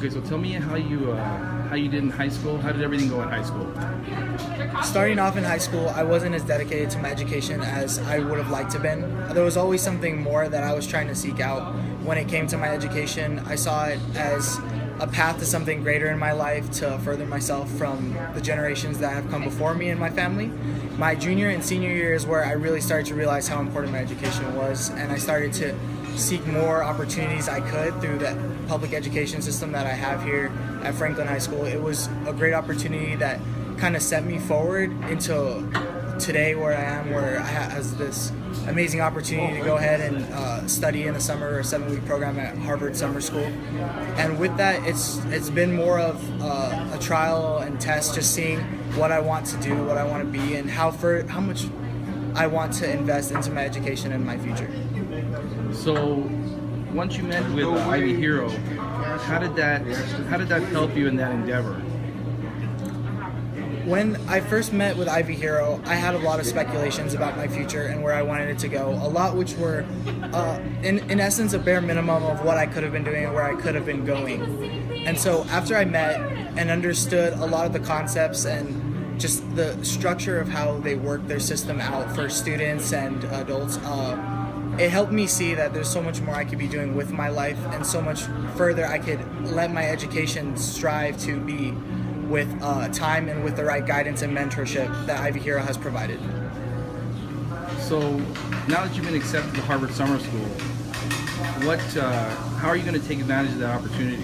Okay, so tell me how you did in high school. How did everything go in high school? Starting off in high school, I wasn't as dedicated to my education as I would have liked to have been. There was always something more that I was trying to seek out. When it came to my education, I saw it as a path to something greater in my life, to further myself from the generations that have come before me and my family. My junior and senior year is where I really started to realize how important my education was, and I started to seek more opportunities I could through the public education system that I have here at Franklin High School. It was a great opportunity that kind of set me forward into today where I am, where I have this amazing opportunity to go ahead and study in the summer or a 7-week program at Harvard Summer School. And with that, it's been more of a trial and test, just seeing what I want to do, what I want to be, and how much I want to invest into my education and my future. So, once you met with Ivyhero, how did that help you in that endeavor? When I first met with Ivyhero, I had a lot of speculations about my future and where I wanted it to go. A lot which were, in essence, a bare minimum of what I could have been doing and where I could have been going. And so after I met and understood a lot of the concepts and just the structure of how they work their system out for students and adults, it helped me see that there's so much more I could be doing with my life and so much further I could let my education strive to be, with time and with the right guidance and mentorship that Ivyhero has provided. So now that you've been accepted to Harvard Summer School, how are you going to take advantage of that opportunity?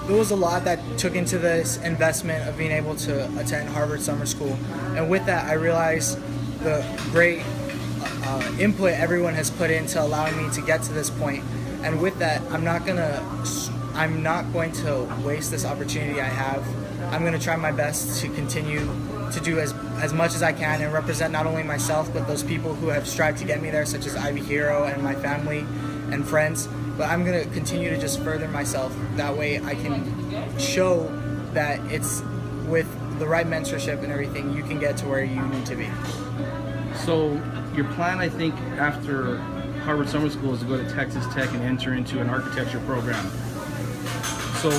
There was a lot that took into this investment of being able to attend Harvard Summer School, and with that I realized the great input everyone has put into allowing me to get to this point. And with that, I'm not going to waste this opportunity I have. I'm going to try my best to continue to do as much as I can and represent not only myself but those people who have strived to get me there, such as Ivyhero and my family and friends. But I'm going to continue to just further myself. That way I can show that it's with the right mentorship and everything, you can get to where you need to be. So your plan, I think, after Harvard Summer School is to go to Texas Tech and enter into an architecture program. So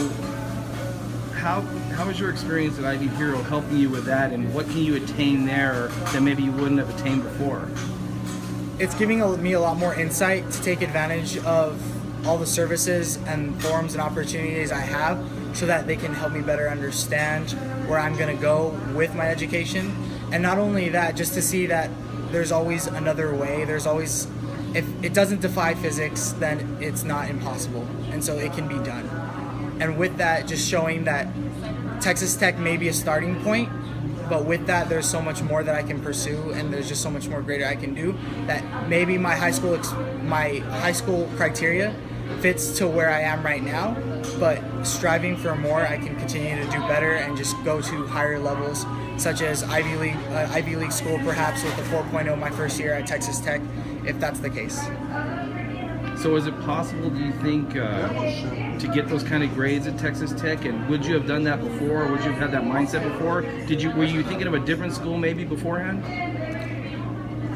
how is your experience at Ivyhero helping you with that, and what can you attain there that maybe you wouldn't have attained before? It's giving me a lot more insight to take advantage of all the services and forums and opportunities I have, so that they can help me better understand where I'm going to go with my education. And not only that, just to see that there's always another way. There's always, if it doesn't defy physics, then it's not impossible, and so it can be done. And with that, just showing that Texas Tech may be a starting point, but with that there's so much more that I can pursue, and there's just so much more greater I can do, that maybe my high school criteria fits to where I am right now, but striving for more, I can continue to do better and just go to higher levels, such as Ivy League school, perhaps with a 4.0 my first year at Texas Tech, if that's the case. So is it possible, do you think, to get those kind of grades at Texas Tech? And would you have done that before, or would you have had that mindset before? Were you thinking of a different school maybe beforehand?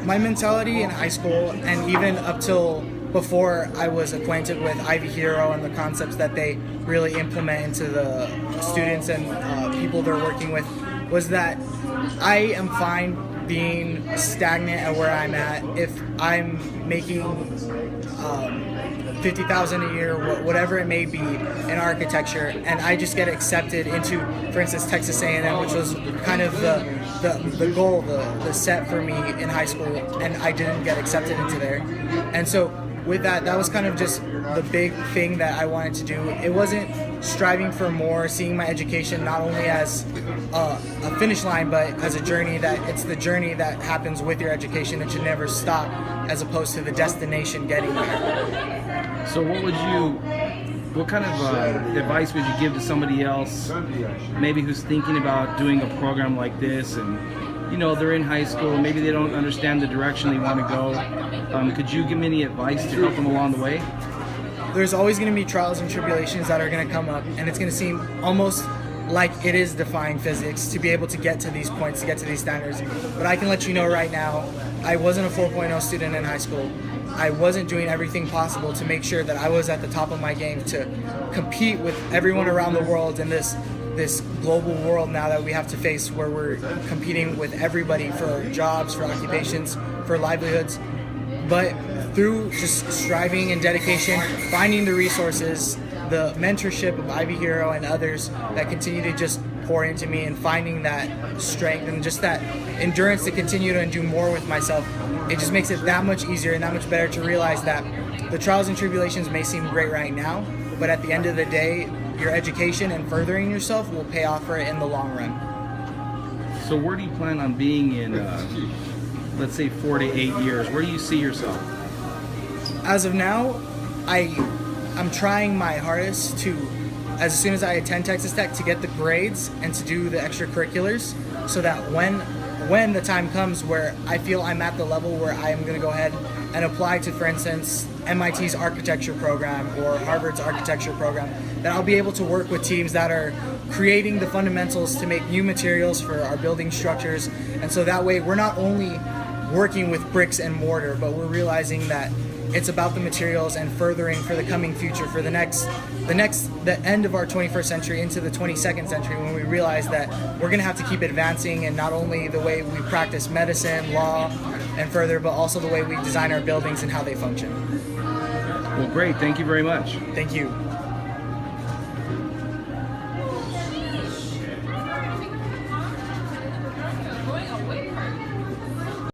My mentality in high school, and even up till before I was acquainted with Ivyhero and the concepts that they really implement into the students and people they're working with, was that I am fine being stagnant at where I'm at if I'm making $50,000 a year, whatever it may be, in architecture, and I just get accepted into, for instance, Texas A&M, which was kind of the goal, the set for me in high school, and I didn't get accepted into there. And so with that was kind of just the big thing that I wanted to do. It wasn't striving for more, seeing my education not only as a finish line, but as a journey, that it's the journey that happens with your education. It should never stop, as opposed to the destination getting there. So what kind of advice would you give to somebody else, maybe who's thinking about doing a program like this, and they're in high school, maybe they don't understand the direction they want to go? Could you give me any advice to help them along the way? There's always going to be trials and tribulations that are going to come up, and it's going to seem almost like it is defying physics to be able to get to these points, to get to these standards. But I can let you know right now, I wasn't a 4.0 student in high school. I wasn't doing everything possible to make sure that I was at the top of my game to compete with everyone around the world in this global world now that we have to face, where we're competing with everybody for jobs, for occupations, for livelihoods. But through just striving and dedication, finding the resources, the mentorship of Ivyhero and others that continue to just pour into me, and finding that strength and just that endurance to continue to do more with myself, it just makes it that much easier and that much better to realize that the trials and tribulations may seem great right now, but at the end of the day, your education and furthering yourself will pay off for it in the long run. So where do you plan on being in, let's say, 4 to 8 years? Where do you see yourself? As of now, I'm trying my hardest to, as soon as I attend Texas Tech, to get the grades and to do the extracurriculars, so that when the time comes where I feel I'm at the level where I am going to go ahead and apply to, for instance, MIT's architecture program or Harvard's architecture program, that I'll be able to work with teams that are creating the fundamentals to make new materials for our building structures. And so that way we're not only working with bricks and mortar, but we're realizing that it's about the materials and furthering for the coming future, for the end of our 21st century into the 22nd century, when we realize that we're going to have to keep advancing in not only the way we practice medicine, law, and further, but also the way we design our buildings and how they function. Well, great. Thank you very much. Thank you.